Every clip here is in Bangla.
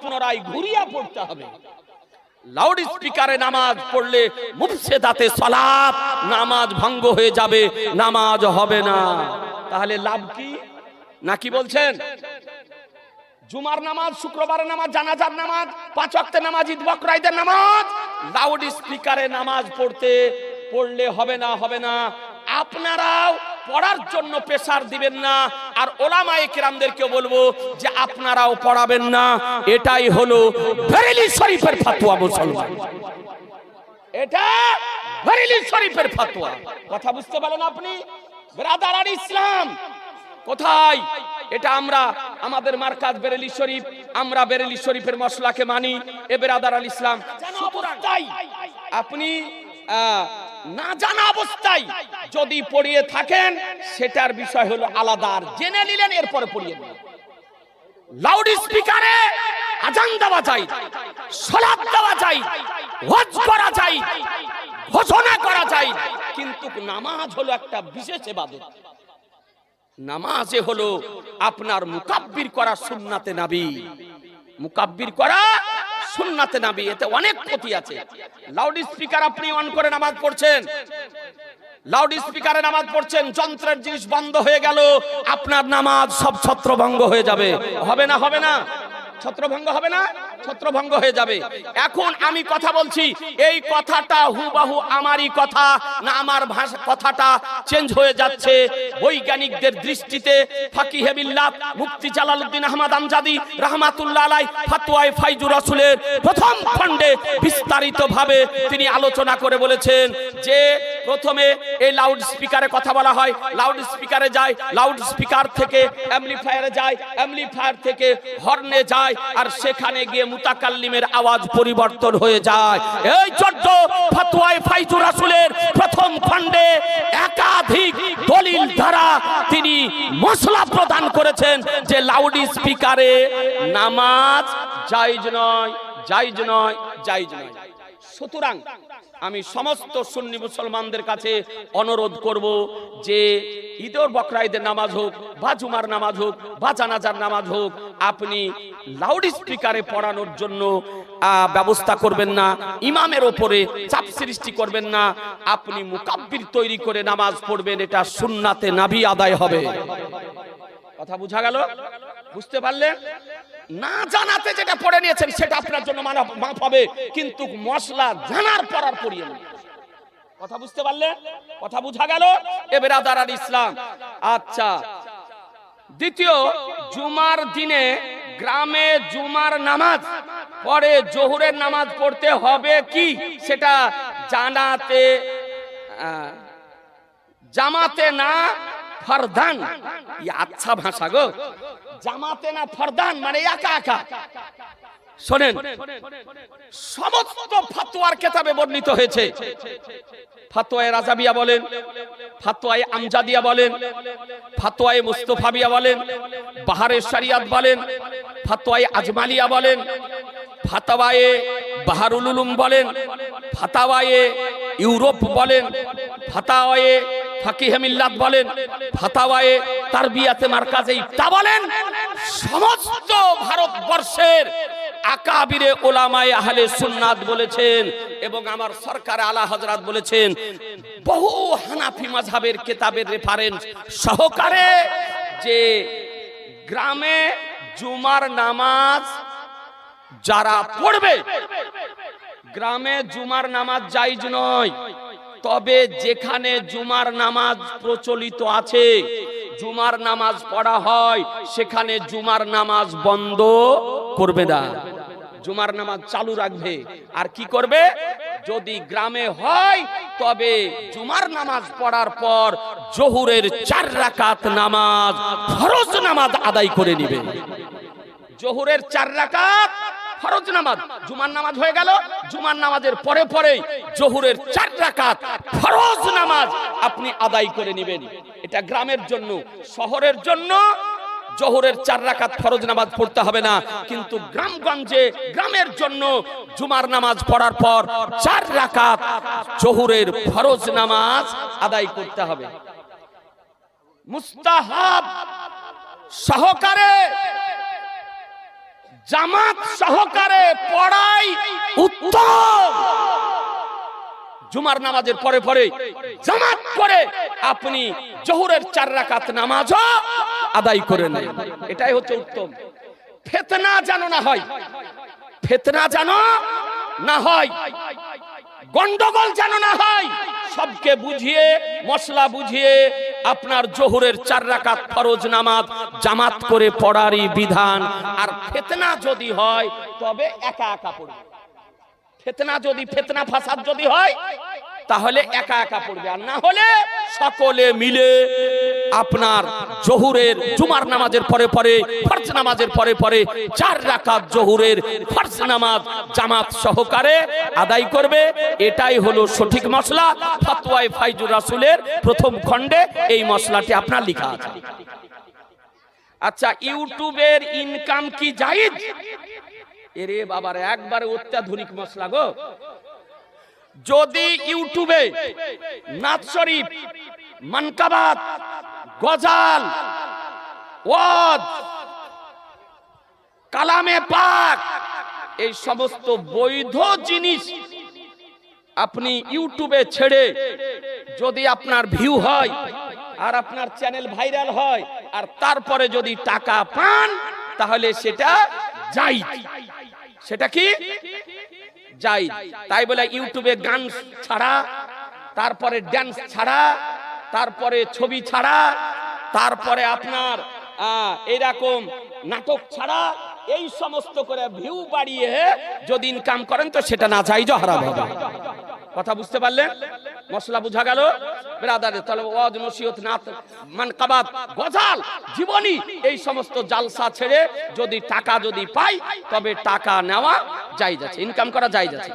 পুনরায় ঘুরিয়ে পড়তে হবে। লাউড স্পিকারে নামাজ পড়লে মুফসিদাতে সালাত, নামাজ ভঙ্গ হয়ে যাবে, নামাজ হবে না। তাহলে লাভ কি? নাকি বলছেন জুমার নামাজ, শুক্রবারের নামাজ, জানাজার নামাজ, 5 ওয়াক্তের নামাজ, ঈদ বকরা ঈদের নামাজ লাউড স্পিকারে নামাজ পড়লে হবে না, হবে না। আপনারাও পড়ার জন্য প্রেসার দিবেন না, আর ওলামায়ে কেরামদেরকে বলবো যে আপনারাও পড়াবেন না। এটাই হলো বেরেলি শরীফের ফতোয়া মুসলমান, এটা বেরেলি শরীফের ফতোয়া। কথা বুঝতে পারলেন আপনি? ব্রাদার আর ইসলাম কোথায়? এটা আমরা আমাদের মার্কাজ বেরেলি শরীফ, আমরা বেরেলি শরীফের মশলাকে মানি। এ ব্রাদার আল ইসলাম, তাই আপনি না জানা অবস্থায় যদি পড়িয়ে থাকেন সেটার বিষয় হলো আলাদা, আর জেনে নিলেন এরপরে পড়িয়ে নিলেন। লাউড স্পিকারে আজান দেওয়া যায়, সালাত দেওয়া যায়, ওয়াজ করা যায়, ঘোষণা করা যায়, কিন্তু নামাজ হলো একটা বিশেষ ইবাদত। নামাজে হলো আপনার মুকাব্বির করা সুন্নাতে নবী, মুকাব্বির করা সুন্নাতে নবী। এতে অনেক ক্ষতি আছে। লাউড স্পিকার আপনি অন করে নামাজ পড়ছেন, লাউড স্পিকারে নামাজ পড়ছেন, যন্ত্রের জিনিস বন্ধ হয়ে গেল, আপনার নামাজ সব ছত্রভঙ্গ হয়ে যাবে। হবে না? হবে না? ছত্রভঙ্গ হবে না? ছত্রভঙ্গ হয়ে যাবে। এখন আমি কথা বলছি, এই কথাটা হুবহু আমারই কথা না, আমার ভাষা কথাটা চেঞ্জ হয়ে যাচ্ছে বৈজ্ঞানিকদের দৃষ্টিতে? ফাকিহে মিল্লাত মুফতি জালালউদ্দিন আহমদ আমজাদি রাহমাতুল্লাহ আলাইহি ফতোয়ায়ে ফাইজুর রাসূলের প্রথম খণ্ডে বিস্তারিতভাবে তিনি আলোচনা করে বলেছেন যে প্রথমে এই লাউড স্পিকারে কথা বলা হয়, লাউড স্পিকারে যায়, লাউড স্পিকার থেকে অ্যামপ্লিফায়ারে যায়, অ্যামপ্লিফায়ার থেকে হর্নে যায়, আর সেখানে গিয়ে মুতাকাল্লিমের আওয়াজ পরিবর্তন হয়ে যায়। এই জন্য ফতোয়ায়ে ফাইজুর রাসূলের প্রথম খণ্ডে একাধিক দলিল দ্বারা তিনি মশলা প্রদান করেছেন যে লাউড স্পিকারে নামাজ জায়েজ নয়, জায়েজ নয়, জায়েজ নয়। সুতরাং আমি সমস্ত সুন্নি মুসলমানদের কাছে অনুরোধ করব যে ঈদের বকরা ঈদের নামাজ হোক বা জুমার নামাজ হোক বা জানাজার নামাজ হোক, আপনি লাউড স্পিকারে পড়ানোর জন্য ব্যবস্থা করবেন না, ইমামের ওপরে চাপ সৃষ্টি করবেন না, আপনি মুকাব্বির তৈরি করে নামাজ পড়বেন, এটা সুন্নাতে নবী আদায় হবে। কথা বোঝা গেল? বুঝতে পারলেন? না জানাতে যেটা পড়ে নিয়েছেন সেটা আপনার জন্য মাফ হবে, কিন্তু মশলা জানার পর আর পড়িয়ে নেন। কথা বুঝতে পারলেন? কথা বোঝা গেল? এ ব্রাদার আর ইসলাম। আচ্ছা, দ্বিতীয়, জুমার দিনে গ্রামে জুমার নামাজ পড়ে জোহরের নামাজ পড়তে হবে কি? সেটা জামাতে না ফরদান। আচ্ছা ভাষা গো, জামাতে না ফরদান মানে একা একা। শোনেন, সমস্ত ফতোয়ার কিতাবে বর্ণিত হয়েছে। ফতোয়ায়ে রাজাবিয়া বলেন, ফতোয়ায়ে আমজাদিয়া বলেন, ফতোয়ায়ে মুস্তাফাবিয়া বলেন, বাহারে শরিয়াত বলেন, ফতোয়ায়ে আজমালিয়া বলেন, ফতোয়ায়ে বাহারুল উলুম বলেন, ফতোয়ায়ে ইউরোপ বলেন, ফতোয়ায়ে ফাকিহে মিল্লাত বলেন, ফতোয়ায়ে তারবিয়াতে মারকাজে ইফতা বলেন, সমস্ত ভারতবর্ষের আকাবিরে ওলামায়ে আহলে সুন্নাত বলেছেন এবং আমার সরকার আলা হযরত বলেছেন, বহু হানাফি মাযহাবের কিতাবের রেফারেন্স সহকারে, যে গ্রামে জুমার নামাজ যারা পড়বে, গ্রামে জুমার নামাজ জায়েজ নয়। তবে যেখানে জুমার নামাজ প্রচলিত আছে, জুমার নামাজ পড়া হয়, সেখানে জুমার নামাজ বন্ধ করবে না, জুমার নামাজ চালু রাখবে। আর কি করবে? যদি গ্রামে হয় তবে জুমার নামাজ পড়ার পর জোহরের 4 রাকাত নামাজ, ফরজ নামাজ আদায় করে নেবে। জোহরের 4 রাকাত ফরজ নামাজ, জুমার নামাজ হয়ে গেল, জুমার নামাজের পরে পরে জোহরের 4 রাকাত ফরজ নামাজ আপনি আদায় করে নেবেন। এটা গ্রামের জন্য। শহরের জন্য জোহরের 4 রাকাত ফরজ নামাজ পড়তে হবে না, কিন্তু গ্রামগঞ্জে গ্রামের জন্য জুমার নামাজ পড়ার পর 4 রাকাত জোহরের ফরজ নামাজ আদায় করতে হবে। মুস্তাহাব সহকারে জামাত সহকারে পড়াই উত্তম। জুমার নামাজের পরে পরে জামাত করে আপনি জোহরের 4 রাকাত নামাজও আদায় করে নেন, এটাই হচ্ছে উত্তম। ফিতনা যেন না হয়, ফিতনা যেন না হয়, গন্ডগোল যেন না হয়, সবকে বুঝিয়ে মশলা বুঝিয়ে আপনার জোহরের 4 রাকাত ফরজ নামাজ জামাত করে পড়ারই বিধান। আর ফিতনা যদি হয় তবে একা একা পড়বে। ফিতনা যদি ফিতনা ফাসাদ যদি হয় তাহলে একা একা পড়বে, আর না হলে সকলে মিলে আপনার জোহরের জুমার নামাজের পরে পরে ফরজ নামাজের পরে পরে 4 রাকাত জোহরের ফরজ নামাজ জামাত সহকারে আদায় করবে। এটাই হলো সঠিক মশলা। ফতোয়ায়ে ফাইজুর রাসূলের প্রথম খণ্ডে এই মশলাটি আপনার লেখা আছে। আচ্ছা, ইউটিউবের ইনকাম কি জায়েজ? এরে বাবার একবারে অত্যাধুনিক মশলা গো। যদি ইউটিউবে নাত শরীফ, মানকাবাত, গজাল, ওয়াজ, কালামে পাক এই সমস্ত বৈধ জিনিস আপনি ইউটিউবে ছেড়ে যদি আপনার ভিউ হয় আর আপনার চ্যানেল ভাইরাল হয় আর তারপরে যদি টাকা পান তাহলে সেটা জায়েজ। সেটা কি জায়েজ। তাই বলে ইউটিউবে গান ছাড়া, তারপরে ড্যান্স ছাড়া, তারপরে ছবি ছাড়া, তারপরে আপনার এরকম নাটক ছাড়া এই সমস্ত করে ভিউ বাড়িয়ে যদি ইনকাম করেন তো সেটা না জায়েজ, হারাম হবে। কথা বুঝতে পারলেন? মশলা বুঝা গেল ব্রাদার? তাহলে ওয়াজ, নসিহত, নাত, মানকাবাত, গজাল, জীবনী এই সমস্ত জালসা ছেড়ে যদি টাকা যদি পাই তবে টাকা নেওয়া জায়েজ আছে, ইনকাম করা জায়েজ আছে।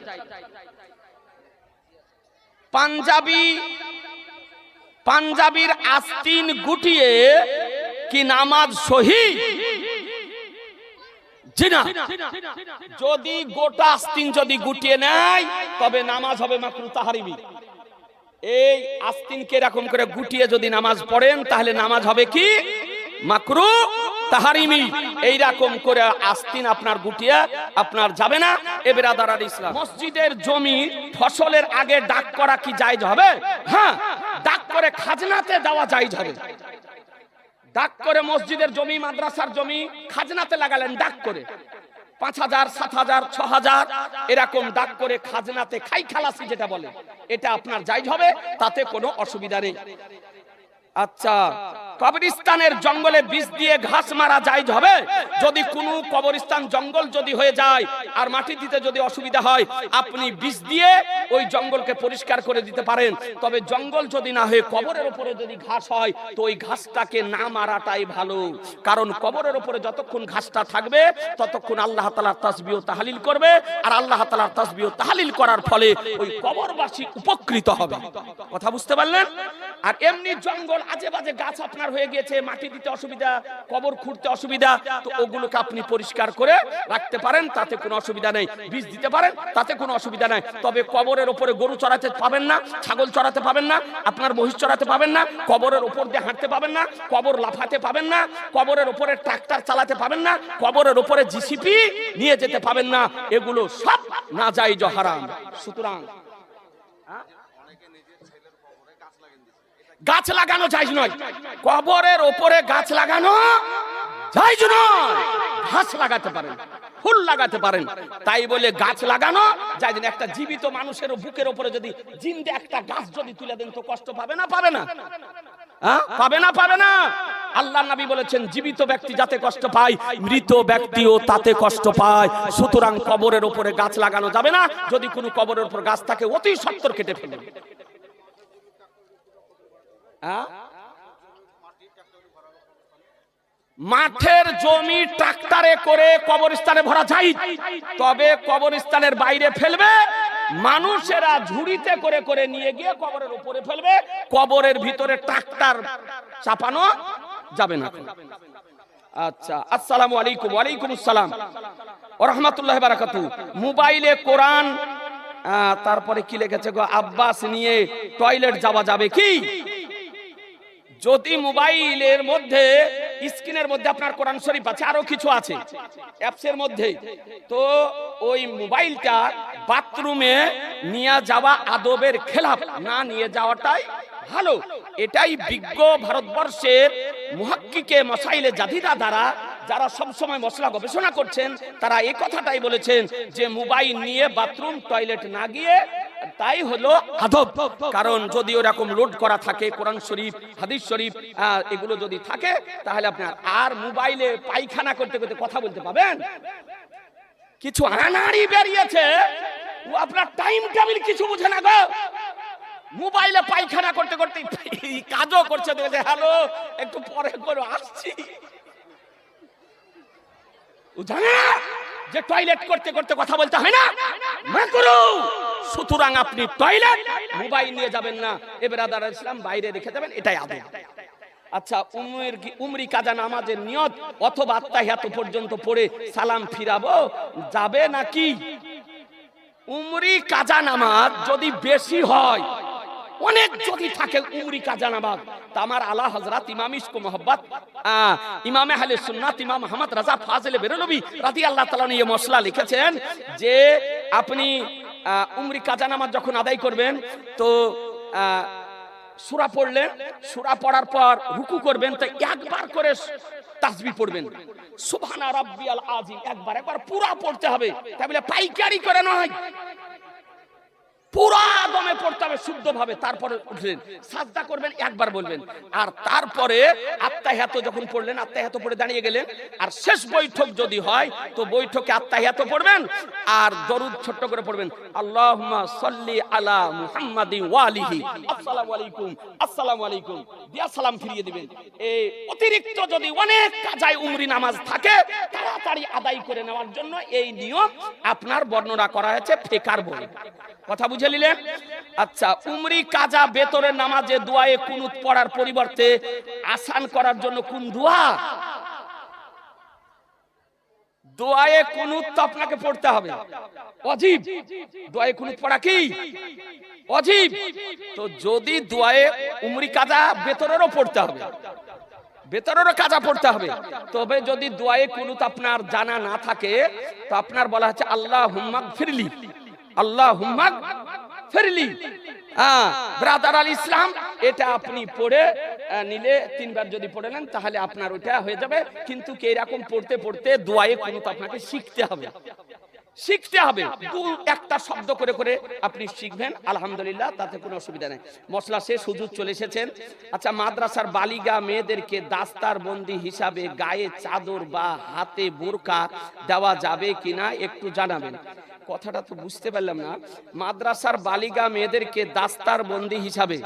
পাঞ্জাবির আস্তিন গুটিয়ে কি নামাজ সহিহ? জি না। যদি গোটা আস্তিন যদি গুটিয়ে নেয় তবে নামাজ হবে মাকরুহ তাহরিমি। এই আস্তিনকে এরকম করে গুটিয়ে যদি নামাজ পড়েন তাহলে নামাজ হবে কি মাকরুহ তাহরিমি। এই রকম করে আস্তিন আপনার গুটিয়ে আপনার যাবে না। এ বিরাদার আল ইসলাম, মসজিদের জমি ফসলের আগে ডাক করা কি জায়েজ হবে? হ্যাঁ, ডাক করে খাজনাতে দেওয়া জায়েজ হবে। ডাক করে মসজিদের জমি, মাদ্রাসার জমি খাজনাতে লাগালেন, ডাক করে 5,000, 7,000, 6,000 এরকম ডাক করে খাজনাতে খাই খালাসি যেটা বলে, এটা আপনার জায়েজ হবে, তাতে কোনো অসুবিধা নেই। আচ্ছা, কবরস্থানের জঙ্গলে বিষ দিয়ে ঘাস মারা জায়েজ হবে? যদি কোনো কবরস্থান জঙ্গল যদি হয়ে যায় আর মাটি দিতে যদি অসুবিধা হয় আপনি বিষ দিয়ে ওই জঙ্গলকে পরিষ্কার করে দিতে পারেন। তবে জঙ্গল যদি না হয়ে কবরের উপরে যদি ঘাস হয় তো ওই ঘাসটাকে না মারাটাই ভালো, কারণ কবরের উপরে যতক্ষণ ঘাসটা থাকবে ততক্ষণ আল্লাহ তাআলার তাসবিহ ও তাহলিল করবে, আর আল্লাহ তাআলার তাসবিহ ও তাহলিল করার ফলে ওই কবরবাসী উপকৃত হবে। কথা বুঝতে পারলেন? আর এমনি জঙ্গল আজে বাজে গাছ আপনার হয়ে গিয়েছে, মাটি দিতে অসুবিধা, কবর খুঁড়তে অসুবিধা, তো ওগুলোকে আপনি পরিষ্কার করে রাখতে পারেন, তাতে কোনো অসুবিধা নেই। বীজ দিতে পারেন, তাতে কোনো অসুবিধা নাই। তবে কবরের উপরে গরু চড়াতে পাবেন না, ছাগল চড়াতে পাবেন না, আপনার মহিষ চড়াতে পাবেন না, কবরের উপর দিয়ে হাঁটতে পাবেন না, কবর লাফাতে পাবেন না, কবরের উপরে ট্রাক্টর চালাতে পাবেন না, কবরের উপরে জিসিপি নিয়ে যেতে পাবেন না, এগুলো সব নাজায়েজ হারাম। সুতরাং গাছ লাগানো জায়েজ নয়, কবরের উপরে গাছ লাগানো জায়েজ নয়। ঘাস লাগাতে পারেন, ফুল লাগাতে পারেন, তাই বলে গাছ লাগানো জায়েজ নয়। একটা জীবিত মানুষের বুকের উপরে যদি জিন্দে একটা গাছ যদি তুলে দেন তো কষ্ট পাবে না? পাবে না? পাবে না? পাবে না? আল্লাহর নবী বলেছেন জীবিত ব্যক্তি যাতে কষ্ট পায় মৃত ব্যক্তিও তাতে কষ্ট পায়। সুতরাং কবরের উপরে গাছ লাগানো যাবে না। যদি কোনো কবরের উপর গাছ থাকে অতি সত্বর কেটে ফেলুন। মাঠের জমি ট্রাক্টরে করে কবরস্থানে ভরা যায়, তবে কবরস্থানের বাইরে ফেলবে, মানুষেরা ঝুড়িতে করে করে নিয়ে গিয়ে কবরের উপরে ফেলবে, কবরের ভিতরে ট্রাক্টর চাপানো যাবে না। আচ্ছা, আসসালামু আলাইকুম। ওয়ালাইকুম আসসালাম ওয়া রাহমাতুল্লাহি ওয়া বারাকাতুহু। মোবাইলে কোরআন, তারপরে কি লিখেছে গো, আব্বাস নিয়ে টয়লেট যাওয়া যাবে কি? যদি মোবাইলের মধ্যে স্ক্রিনের মধ্যে আপনার কোরআন শরীফ আছে, আরো কিছু আছে অ্যাপসের মধ্যে, তো ওই মোবাইলটা বাথরুমে নিয়ে যাওয়া আদবের খেলাফ, না নিয়ে যাওয়াটাই ভালো। এটাই বিজ্ঞ ভারতবর্ষের মুহাক্কিকে মাসাইলে জাদিদা দ্বারা যারা সব সময় মশলা গবেষণা করছেন, তারা এই কথাটাই বলেছেন যে মোবাইল নিয়ে বাথরুম টয়লেট না গিয়ে তাই হলো আদব। কারণ যদি ওরকম লোড করা থাকে কোরআন শরীফ, হাদিস শরীফ, এগুলো যদি থাকে, তাহলে আপনার আর মোবাইলে পায়খানা করতে করতে কথা বলতে পাবেন। কিছু আনাড়ি বেরিয়েছে, ও আপনার টাইম টেবিল কিছু বুঝে না গো, মোবাইলে পায়খানা করতে করতে কাজও করছে, দেখেছে হ্যালো একটু পরে করে আসছি। ও জানে না যে টয়লেট করতে করতে কথা বলতে হয় না, মাকরু। সুতরাং আপনি টয়লেট মোবাইল নিয়ে যাবেন না, এ ব্রাদার ইসলাম বাইরে রেখে দেবেন, এটাই আদব। আচ্ছা, উমরি কাজা নামাজের নিয়ত অথবা আত্তাহিয়াত পর্যন্ত পড়ে সালাম ফিরাবো যাবে নাকি? উমরি কাজা নামাজ যদি বেশি হয়, অনেক যদি থাকে উমরি কাজা নামাজ, তা আমার আলা হযরত ইমাম ইশক মোহাব্বত ইমামে আহলে সুন্নাত ইমাম আহমদ রাজা ফাজিলে বেরলভী রাদিয়াল্লাহু তাআলা নিয়ে মশলা লিখেছেন যে আপনি উমরি কাজা নামাজ যখন আদায় করবেন, তো সূরা পড়লেন, সূরা পড়ার পর রুকু করবেন, তো একবার করে তাসবিহ পড়বেন, সুবহানা রাব্বিয়াল আযীম, একবার পুরো পড়তে হবে। তাই বলে পাইকারি করে নয়, পুরা দমে পড়তে হবে শুদ্ধভাবে। তারপরে উঠলেন, সাজদা করবেন, একবার বলবেন, আর তারপরে আত্তাহিয়াত যখন পড়লেন, আত্তাহিয়াত পড়ে দাঁড়িয়ে গেলেন, আর শেষ বৈঠক যদি হয় তো বৈঠকে আত্তাহিয়াত পড়বেন আর দরুদ ছোট্ট করে পড়বেন, আল্লাহুম্মা সাল্লি আলা মুহাম্মাদিন ওয়া আলিহি, আসসালামু আলাইকুম, আসসালামু আলাইকুম দিয়া সালাম ফিরিয়ে দিবেন। এই অতিরিক্ত যদি অনেক কাজায় উমরি নামাজ থাকে, তাড়াতাড়ি আদায় করে নেওয়ার জন্য এই নিয়ম আপনার বর্ণনা করা হয়েছে ফিকার বই। কথা বুঝে নিলেন? আচ্ছা, উমরি কাজা বেতরের নামাজে দোয়ায়ে কুনুত পড়ার পরিবর্তে আসান করার জন্য কোন দোয়া? দোয়ায়ে কুনুত তো আপনাকে পড়তে হবে, ওয়াজিব। দোয়ায়ে কুনুত পড়া কি ওয়াজিব? তো যদি দোয়ায়ে উমরি কাজা বেতরেরও পড়তে হবে, বেতরেরও কাজা পড়তে হবে, তবে যদি দোয়ায়ে কুনুত আপনার জানা না থাকে, তো আপনার বলা হচ্ছে আল্লাহুম্মা গফিরলি, আল্লাহুম্মা ফিরলি। ব্রাদার আল ইসলাম, এটা আপনি পড়ে নিলে, তিনবার যদি পড়ে নেন তাহলে আপনার ওইটা হয়ে যাবে। কিন্তু এরকম পড়তে পড়তে দোয়ায়ে কুনুত আপনাকে শিখতে হবে, শিখতে হবে। দু একটা শব্দ করে করে আপনি শিখবেন, আলহামদুলিল্লাহ, তাতে কোনো অসুবিধা নেই। মশলা শেষ, হুজুর চলে এসেছেন। আচ্ছা, মাদ্রাসার বালিগা মেয়েদেরকে দাস্তার বন্দি হিসাবে গায়ে চাদর বা হাতে বোরকা দেওয়া যাবে কিনা একটু জানাবেন। কথাটা তো বুঝতে পারলাম না। মাদ্রাসার বালিগা মেয়েদেরকে দাস্তার বন্দি হিসাবে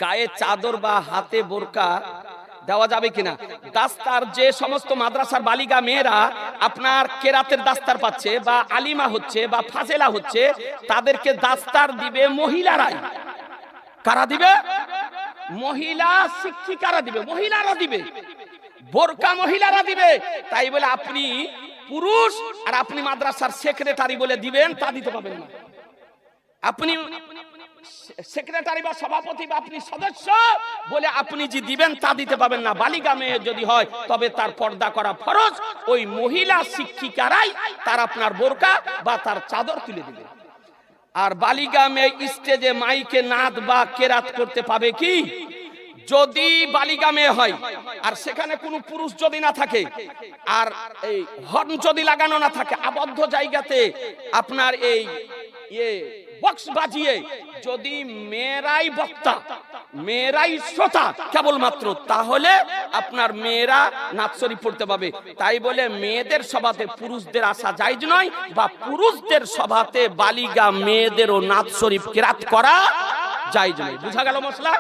গায়ে চাদর বা হাতে বোরকা দেওয়া যাবে কিনা? দাস্তার, যে সমস্ত মাদ্রাসার বালিগা মেয়েরা আপনার কেরাতের দাস্তার পাচ্ছে বা আলিমা হচ্ছে বা ফাজেলা হচ্ছে, তাদেরকে দাস্তার দিবে মহিলারাই। কারা দিবে? মহিলা শিক্ষিকারা দিবে, মহিলারা দিবে, বোরকা মহিলারা দিবে। তাই বলে আপনি পুরুষ আর আপনি মাদ্রাসার সেক্রেটারি বলে দিবেন, তা দিতে পারবেন না। আপনি সেক্রেটারি বা সভাপতি বা আপনি সদস্য বলে আপনি যে দিবেন, তা দিতে পাবেন না। বালিগা মেয়ে যদি হয় তবে তার পর্দা করা ফরজ। ওই মহিলা শিক্ষিকারাই তার আপনার বোরকা বা তার চাদর তুলে দিবে। আর বালিগা মেয়ে স্টেজে মাইকে নাদ বা কেরাত করতে পাবে কি? যদি বালিগা মেয়ে হয় আর সেখানে কোনো পুরুষ যদি না থাকে, আর এই হর্ন যদি লাগানো না থাকে, আবদ্ধ জায়গাতে আপনার এই বক্স বাজিয়ে যদি মেয়েরাই বক্তা, মেয়েরাই শ্রোতা কেবলমাত্র, তাহলে আপনার মেয়েরা নাচ শরীফ পড়তে পাবে। তাই বলে মেয়েদের সভাতে পুরুষদের আসা জায়েজ নয়, বা পুরুষদের সভাতে বালিগা মেয়েদেরও নাচ শরীফ কেরাত করা জায়েজ নয়। বুঝা গেল মশলা?